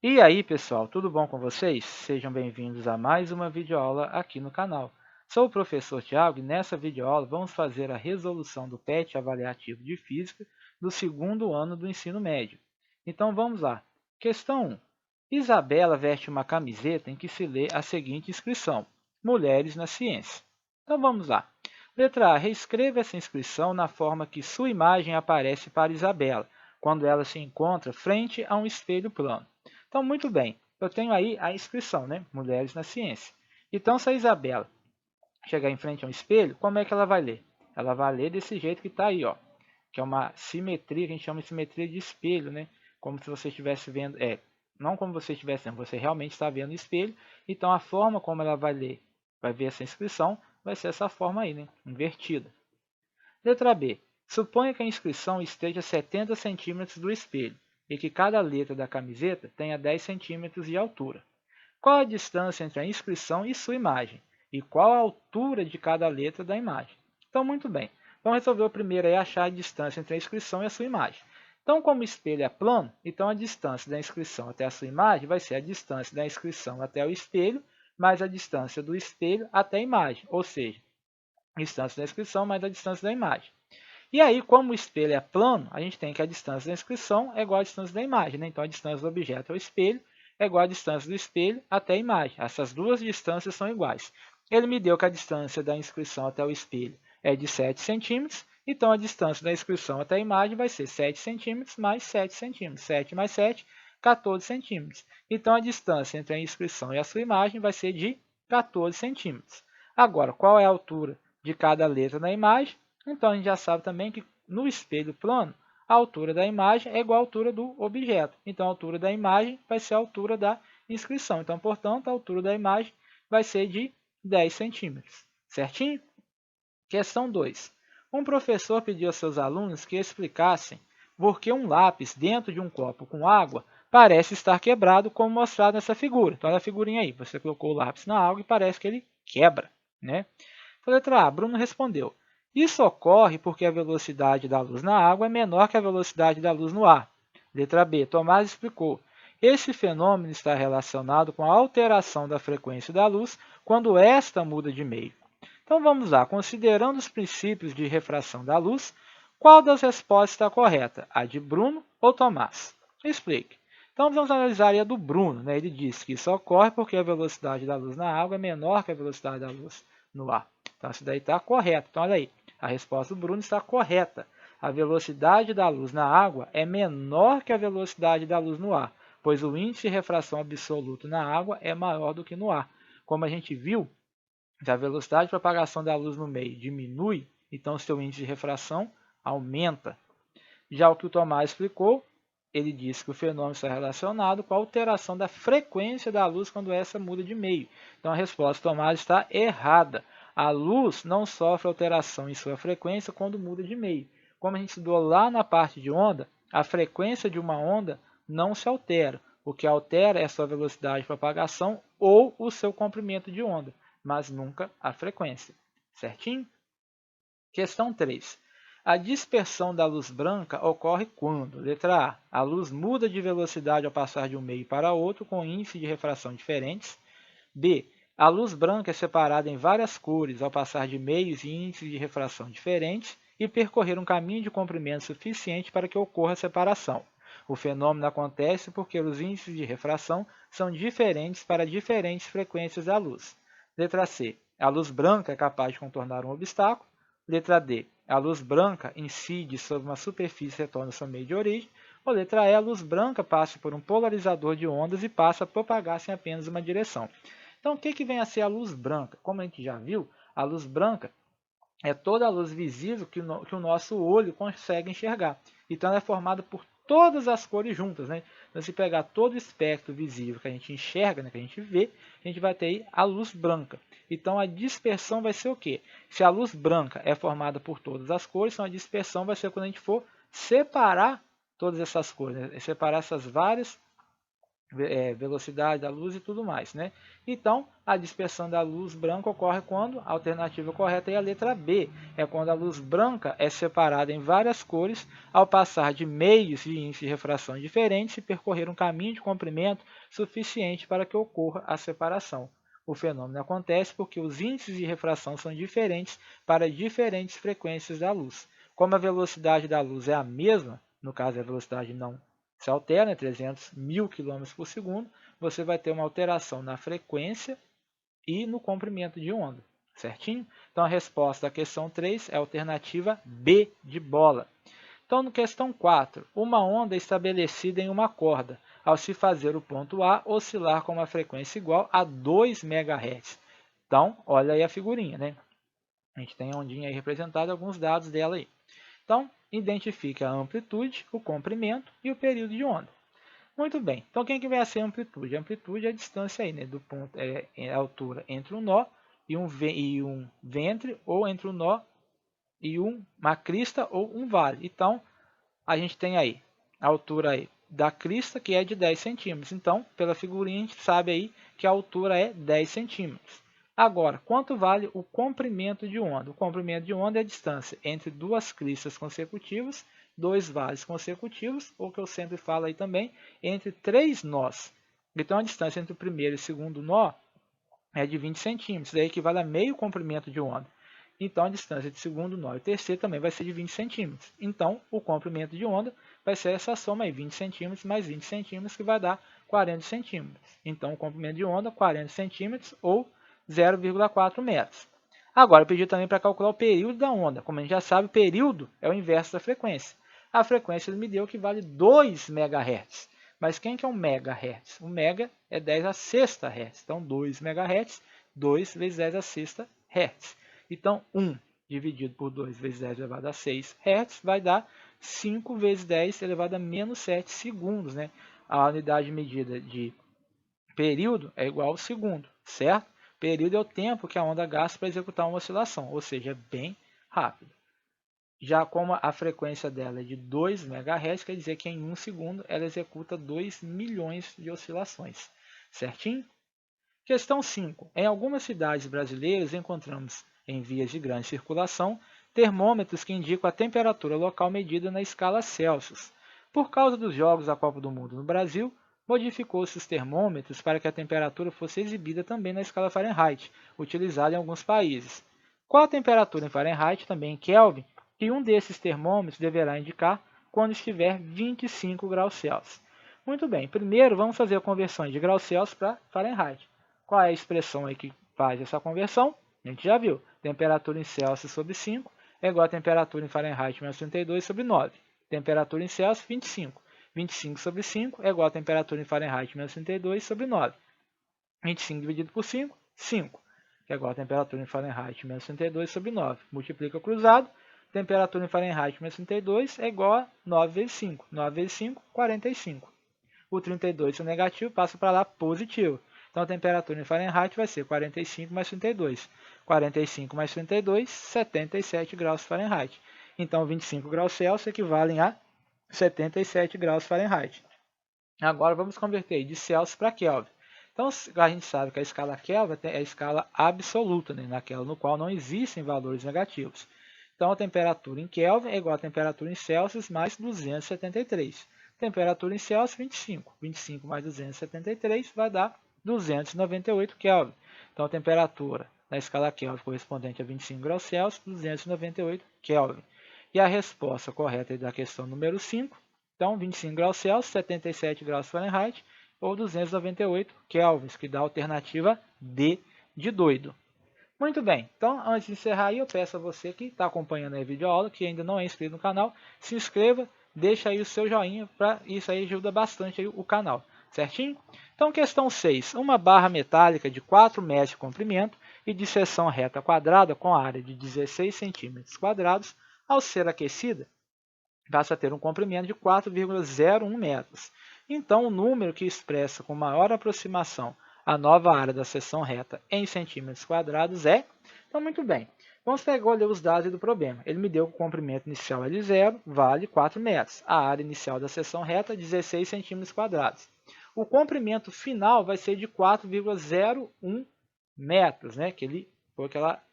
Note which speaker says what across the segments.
Speaker 1: E aí, pessoal, tudo bom com vocês? Sejam bem-vindos a mais uma videoaula aqui no canal. Sou o professor Tiago e nessa videoaula vamos fazer a resolução do PET avaliativo de Física do segundo ano do ensino médio. Então vamos lá. Questão 1. Isabela veste uma camiseta em que se lê a seguinte inscrição: Mulheres na Ciência. Então vamos lá. Letra A. Reescreva essa inscrição na forma que sua imagem aparece para Isabela, quando ela se encontra frente a um espelho plano. Então, muito bem, eu tenho aí a inscrição, né? Mulheres na Ciência. Então, se a Isabela chegar em frente a um espelho, como é que ela vai ler? Ela vai ler desse jeito que está aí, ó, que é uma simetria, que a gente chama de simetria de espelho, né? Como se você estivesse vendo, não como você estivesse vendo, você realmente está vendo o espelho. Então, a forma como ela vai ler, vai ver essa inscrição, vai ser essa forma aí, né? Invertida. Letra B. Suponha que a inscrição esteja a 70 centímetros do espelho e que cada letra da camiseta tenha 10 centímetros de altura. Qual a distância entre a inscrição e sua imagem? E qual a altura de cada letra da imagem? Então, muito bem. Vamos resolver o primeiro aí, achar a distância entre a inscrição e a sua imagem. Então, como o espelho é plano, então a distância da inscrição até a sua imagem vai ser a distância da inscrição até o espelho mais a distância do espelho até a imagem, ou seja, distância da inscrição mais a distância da imagem. E aí, como o espelho é plano, a gente tem que a distância da inscrição é igual à distância da imagem, né? Então, a distância do objeto ao espelho é igual à distância do espelho até a imagem. Essas duas distâncias são iguais. Ele me deu que a distância da inscrição até o espelho é de 7 centímetros, então a distância da inscrição até a imagem vai ser 7 centímetros mais 7 centímetros. 7 mais 7, 14 centímetros. Então, a distância entre a inscrição e a sua imagem vai ser de 14 centímetros. Agora, qual é a altura de cada letra na imagem? Então, a gente já sabe também que no espelho plano, a altura da imagem é igual à altura do objeto. Então, a altura da imagem vai ser a altura da inscrição. Então, portanto, a altura da imagem vai ser de 10 centímetros. Certinho? Questão 2. Um professor pediu aos seus alunos que explicassem por que um lápis dentro de um copo com água parece estar quebrado, como mostrado nessa figura. Então, olha a figurinha aí. Você colocou o lápis na água e parece que ele quebra, né? Letra A. Bruno respondeu: isso ocorre porque a velocidade da luz na água é menor que a velocidade da luz no ar. Letra B. Tomás explicou: esse fenômeno está relacionado com a alteração da frequência da luz quando esta muda de meio. Então vamos lá, considerando os princípios de refração da luz, qual das respostas está correta? A de Bruno ou Tomás? Explique. Então vamos analisar a do Bruno, né? Ele disse que isso ocorre porque a velocidade da luz na água é menor que a velocidade da luz no ar. Então, isso daí está correto. Então, olha aí, a resposta do Bruno está correta. A velocidade da luz na água é menor que a velocidade da luz no ar, pois o índice de refração absoluto na água é maior do que no ar. Como a gente viu, se a velocidade de propagação da luz no meio diminui, então seu índice de refração aumenta. Já o que o Tomás explicou, ele disse que o fenômeno está relacionado com a alteração da frequência da luz quando essa muda de meio. Então, a resposta do Tomás está errada. A luz não sofre alteração em sua frequência quando muda de meio. Como a gente estudou lá na parte de onda, a frequência de uma onda não se altera. O que altera é a sua velocidade de propagação ou o seu comprimento de onda, mas nunca a frequência. Certinho? Questão 3. A dispersão da luz branca ocorre quando? Letra A. A luz muda de velocidade ao passar de um meio para outro com índice de refração diferentes. B. A luz branca é separada em várias cores ao passar de meios e índices de refração diferentes e percorrer um caminho de comprimento suficiente para que ocorra a separação. O fenômeno acontece porque os índices de refração são diferentes para diferentes frequências da luz. Letra C. A luz branca é capaz de contornar um obstáculo. Letra D. A luz branca incide sobre uma superfície e retorna ao seu meio de origem. Ou letra E. A luz branca passa por um polarizador de ondas e passa a propagar-se em apenas uma direção. Então, o que vem a ser a luz branca? Como a gente já viu, a luz branca é toda a luz visível que o nosso olho consegue enxergar. Então, ela é formada por todas as cores juntas, né? Então, se pegar todo o espectro visível que a gente enxerga, né, que a gente vê, a gente vai ter aí a luz branca. Então, a dispersão vai ser o quê? Se a luz branca é formada por todas as cores, então a dispersão vai ser quando a gente for separar todas essas cores, né? Separar essas várias velocidade da luz e tudo mais, né? Então, a dispersão da luz branca ocorre quando a alternativa correta é a letra B, é quando a luz branca é separada em várias cores ao passar de meios de índice de refração diferentes e percorrer um caminho de comprimento suficiente para que ocorra a separação. O fenômeno acontece porque os índices de refração são diferentes para diferentes frequências da luz. Como a velocidade da luz é a mesma, no caso a velocidade não se altera, 300.000 km por segundo, você vai ter uma alteração na frequência e no comprimento de onda, certinho? Então a resposta à questão 3 é a alternativa B de bola. Então, na questão 4, uma onda é estabelecida em uma corda, ao se fazer o ponto A oscilar com uma frequência igual a 2 MHz. Então, olha aí a figurinha, né? A gente tem a ondinha aí representada, alguns dados dela aí. Então, identifique a amplitude, o comprimento e o período de onda. Muito bem, então quem que vai ser a amplitude? A amplitude é a distância aí, né, do ponto, é a altura entre um nó e um ventre, ou entre um nó e uma crista ou um vale. Então, a gente tem aí a altura aí da crista, que é de 10 centímetros. Então, pela figurinha, a gente sabe aí que a altura é 10 centímetros. Agora, quanto vale o comprimento de onda? O comprimento de onda é a distância entre duas cristas consecutivas, dois vales consecutivos, ou que eu sempre falo aí também, entre três nós. Então, a distância entre o primeiro e o segundo nó é de 20 centímetros, daí equivale a meio comprimento de onda. Então, a distância de segundo nó e terceiro também vai ser de 20 centímetros. Então, o comprimento de onda vai ser essa soma aí, 20 centímetros mais 20 centímetros, que vai dar 40 centímetros. Então, o comprimento de onda, 40 centímetros ou 0,4 metros. Agora, eu pedi também para calcular o período da onda. Como a gente já sabe, o período é o inverso da frequência. A frequência ele me deu que vale 2 MHz. Mas quem que é um megahertz? O mega é 10 a sexta hertz. Então, 2 MHz, 2 vezes 10 a sexta hertz. Então, 1 dividido por 2 vezes 10 elevado a 6 Hz vai dar 5 vezes 10 elevado a menos 7 segundos. Né? A unidade de medida de período é igual ao segundo, certo? Período é o tempo que a onda gasta para executar uma oscilação, ou seja, é bem rápido. Já como a frequência dela é de 2 MHz, quer dizer que em 1 segundo ela executa 2 milhões de oscilações. Certinho? Questão 5. Em algumas cidades brasileiras encontramos, em vias de grande circulação, termômetros que indicam a temperatura local medida na escala Celsius. Por causa dos Jogos da Copa do Mundo no Brasil, modificou-se os termômetros para que a temperatura fosse exibida também na escala Fahrenheit, utilizada em alguns países. Qual a temperatura em Fahrenheit, também em Kelvin, que um desses termômetros deverá indicar quando estiver 25 graus Celsius? Muito bem, primeiro vamos fazer a conversão de graus Celsius para Fahrenheit. Qual é a expressão aí que faz essa conversão? A gente já viu. Temperatura em Celsius sobre 5 é igual a temperatura em Fahrenheit menos 32 sobre 9. Temperatura em Celsius, 25. 25 sobre 5 é igual a temperatura em Fahrenheit menos 32 sobre 9. 25 dividido por 5, 5. Que é igual a temperatura em Fahrenheit menos 32 sobre 9. Multiplica cruzado. Temperatura em Fahrenheit menos 32 é igual a 9 vezes 5. 9 vezes 5, 45. O 32, se o negativo, passa para lá positivo. Então, a temperatura em Fahrenheit vai ser 45 mais 32. 45 mais 32, 77 graus Fahrenheit. Então, 25 graus Celsius equivalem a 77 graus Fahrenheit. Agora, vamos converter de Celsius para Kelvin. Então, a gente sabe que a escala Kelvin é a escala absoluta, né? Naquela no qual não existem valores negativos. Então, a temperatura em Kelvin é igual a temperatura em Celsius mais 273. Temperatura em Celsius, 25. 25 mais 273 vai dar 298 Kelvin. Então, a temperatura na escala Kelvin correspondente a 25 graus Celsius, 298 Kelvin. E a resposta correta da questão número 5, então 25 graus Celsius, 77 graus Fahrenheit, ou 298 kelvins, que dá a alternativa D de doido. Muito bem, então antes de encerrar aí, eu peço a você que está acompanhando a videoaula, que ainda não é inscrito no canal, se inscreva, deixa aí o seu joinha, para isso aí ajuda bastante aí o canal, certinho? Então questão 6, uma barra metálica de 4 metros de comprimento e de seção reta quadrada com área de 16 centímetros quadrados, ao ser aquecida, passa a ter um comprimento de 4,01 metros. Então, o número que expressa com maior aproximação a nova área da seção reta em centímetros quadrados é... Então, muito bem. Vamos pegar olhar os dados do problema. Ele me deu que o comprimento inicial L0 vale 4 metros. A área inicial da seção reta, 16 centímetros quadrados. O comprimento final vai ser de 4,01 metros, né, que ela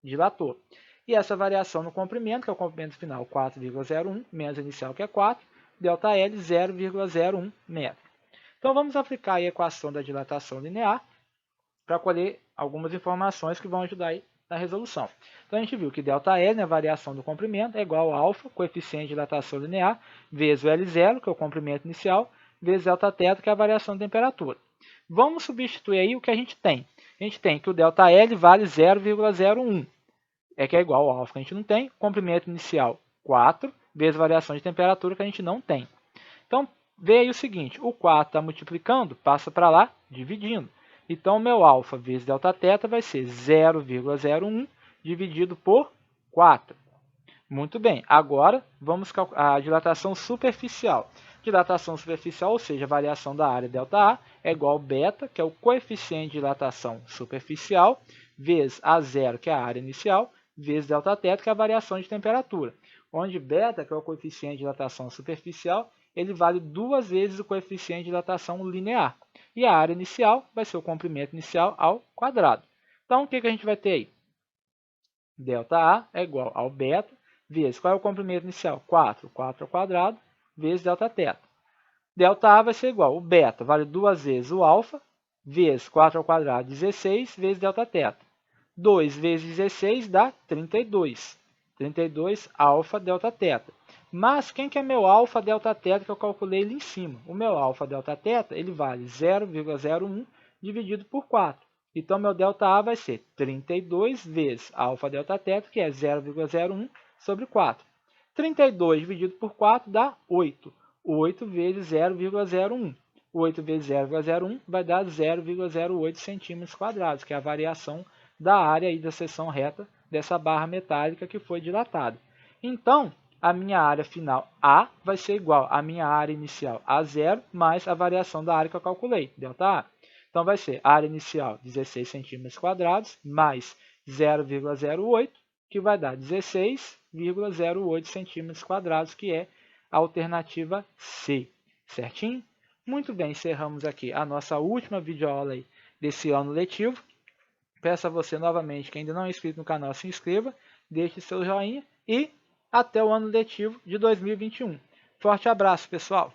Speaker 1: dilatou. E essa variação no comprimento, que é o comprimento final 4,01, menos a inicial, que é 4, ΔL 0,01 metro. Então, vamos aplicar a equação da dilatação linear para colher algumas informações que vão ajudar aí na resolução. Então, a gente viu que ΔL, né, a variação do comprimento, é igual a alfa, coeficiente de dilatação linear, vezes o L0, que é o comprimento inicial, vezes Δθ, que é a variação de temperatura. Vamos substituir aí o que a gente tem. A gente tem que o ΔL vale 0,01, que é igual ao alfa, que a gente não tem, comprimento inicial 4, vezes variação de temperatura, que a gente não tem. Então, vê aí o seguinte, o 4 está multiplicando, passa para lá, dividindo. Então, o meu alfa vezes Δθ vai ser 0,01 dividido por 4. Muito bem, agora vamos calcular a dilatação superficial. Dilatação superficial, ou seja, a variação da área ΔA, é igual a beta, que é o coeficiente de dilatação superficial, vezes A0, que é a área inicial, vezes Δθ, que é a variação de temperatura. Onde beta, que é o coeficiente de dilatação superficial, ele vale 2 vezes o coeficiente de dilatação linear. E a área inicial vai ser o comprimento inicial ao quadrado. Então, o que a gente vai ter aí? ΔA é igual ao beta, vezes, qual é o comprimento inicial? 4 ao quadrado, vezes Δθ. ΔA vai ser igual, o beta vale 2 vezes o alfa, vezes 4 ao quadrado, 16, vezes Δθ. 2 vezes 16 dá 32. 32 alfa Δθ. Mas quem que é meu alfa Δθ que eu calculei ali em cima? O meu alfa Δθ ele vale 0,01 dividido por 4. Então, meu ΔA vai ser 32 vezes alfa Δθ, que é 0,01 sobre 4. 32 dividido por 4 dá 8. 8 vezes 0,01. 8 vezes 0,01 vai dar 0,08 centímetros quadrados, que é a variação da área aí da seção reta dessa barra metálica que foi dilatada. Então, a minha área final A vai ser igual à minha área inicial A0 mais a variação da área que eu calculei, ΔA. Então, vai ser área inicial 16 centímetros quadrados mais 0,08, que vai dar 16,08 centímetros quadrados, que é a alternativa C. Certinho? Muito bem, encerramos aqui a nossa última videoaula aí desse ano letivo. Peço a você novamente que ainda não é inscrito no canal, se inscreva, deixe seu joinha e até o ano letivo de 2021. Forte abraço, pessoal!